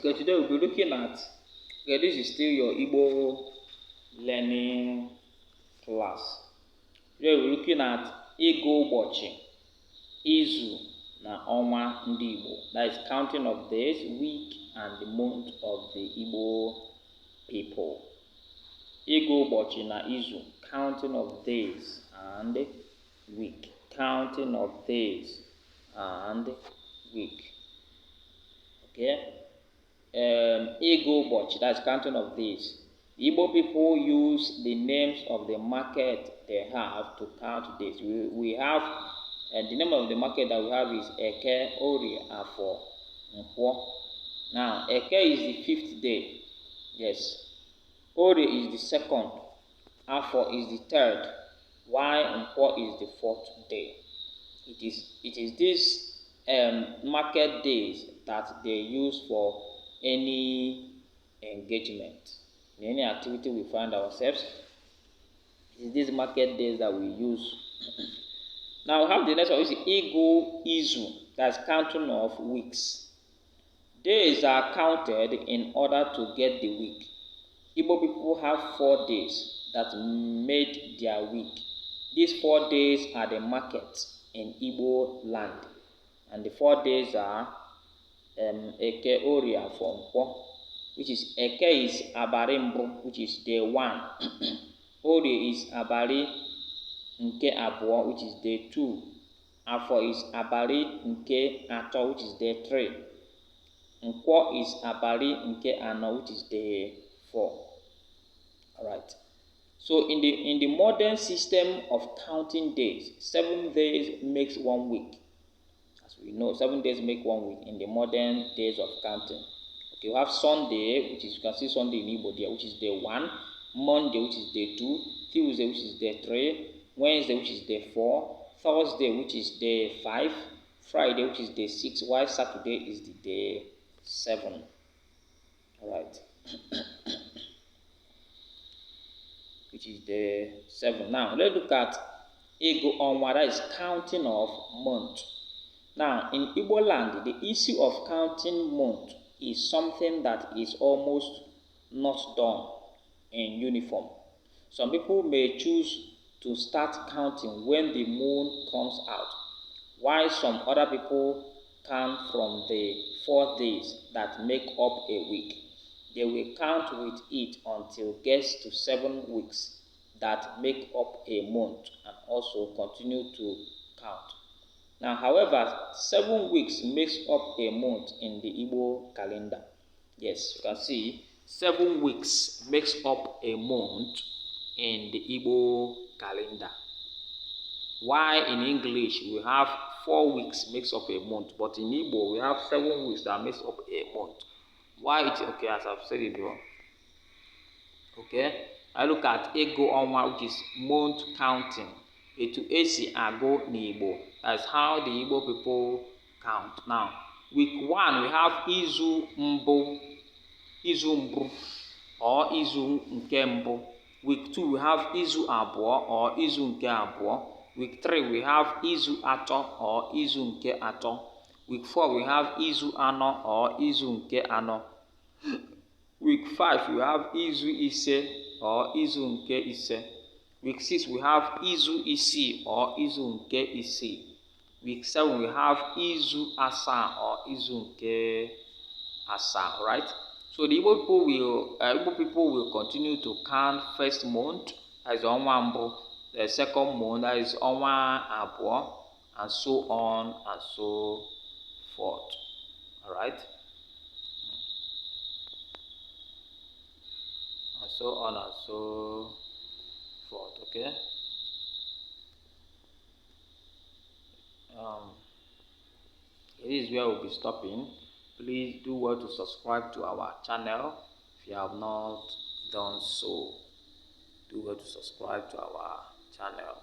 Okay, today we'll be looking at, okay, this is still your Igbo learning class. Today we're looking at Ịgụ ụbọchị, izu na ọnwa ndị Igbo. That is counting of days, week, and the month of the Igbo people. Ịgụ ụbọchị na izu, counting of days and week. Counting of days and week. Okay? Ịgụ ụbọchị, that's counting of days. The Igbo people use the names of the market they have to count days. We have, the name of the market that we have is Eke, Orie, Afọ, Nkwo. Now, Eke is the 5th day. Yes. Orie is the 2nd. Afọ is the 3rd. While Nkwo is the 4th day. It is these market days that they use for any engagement, in any activity we find ourselves. It is these market days that we use. Now we have the next one, which is Ịgụ izu, that's counting of weeks. Days are counted in order to get the week. Igbo people have 4 days that made their week. These 4 days are the market in Igbo land. And the 4 days are Eke, Orie, Afọ, Nkwo, which is Eke is Abari Mbụ, which is day 1. Orie is Abari Nke Abụọ, which is day 2. Afọ is Abari Nke Atọ, which is day 3. Nkwo is Abari Nke Anọ, which is day 4. Alright. So in the modern system of counting days, 7 days makes 1 week. As we know, 7 days make 1 week in the modern days of counting. Okay, we have Sunday, which is, you can see Sunday in Igbo there, which is day 1. Monday, which is day 2. Tuesday, which is day 3. Wednesday, which is day 4. Thursday, which is day 5. Friday, which is day 6. While Saturday is the day 7. Alright. Which is day 7. Now, let's look at Ịgụ ọnwa, that is counting of month. Now, in Igbo land, the issue of counting month is something that is almost not done in uniform. Some people may choose to start counting when the moon comes out, while some other people count from the 4 days that make up a week. They will count with it until it gets to 7 weeks that make up a month and also continue to count. Now, however, 7 weeks makes up a month in the Igbo calendar. Yes, you can see 7 weeks makes up a month in the Igbo calendar. While in English we have 4 weeks makes up a month, but in Igbo we have 7 weeks that makes up a month. Why it's okay, as I've said it before. Okay, I look at Ịgụ ọnwa, which is month counting. Etu esi agụ n'Igbo. That's how the Igbo people count. Now, week 1 we have Izu Mbụ, or Izu Nke Mbụ. Week 2 we have Izu Abụọ, or Izu Nke Abụọ. Week 3 we have Izu Atọ, or Izu Nke Atọ. Week 4 we have Izu Anọ, or Izu Nke Anọ. Week 5 we have Izu Ise, or Izu Nke Ise. Week 6 we have Izu Isii, or Izu Nke Isii. Week 7 we have Izu Asa, or Izu Nke Asa. Right? So the Igbo people will continue to count first month, that is Ọnwa Mbụ, the second month, that is Ọnwa Abụọ, and so on and so forth. Alright? And so on and so forth. Okay? This is where we'll be stopping. Please do well to subscribe to our channel if you have not done so. Do well to subscribe to our channel.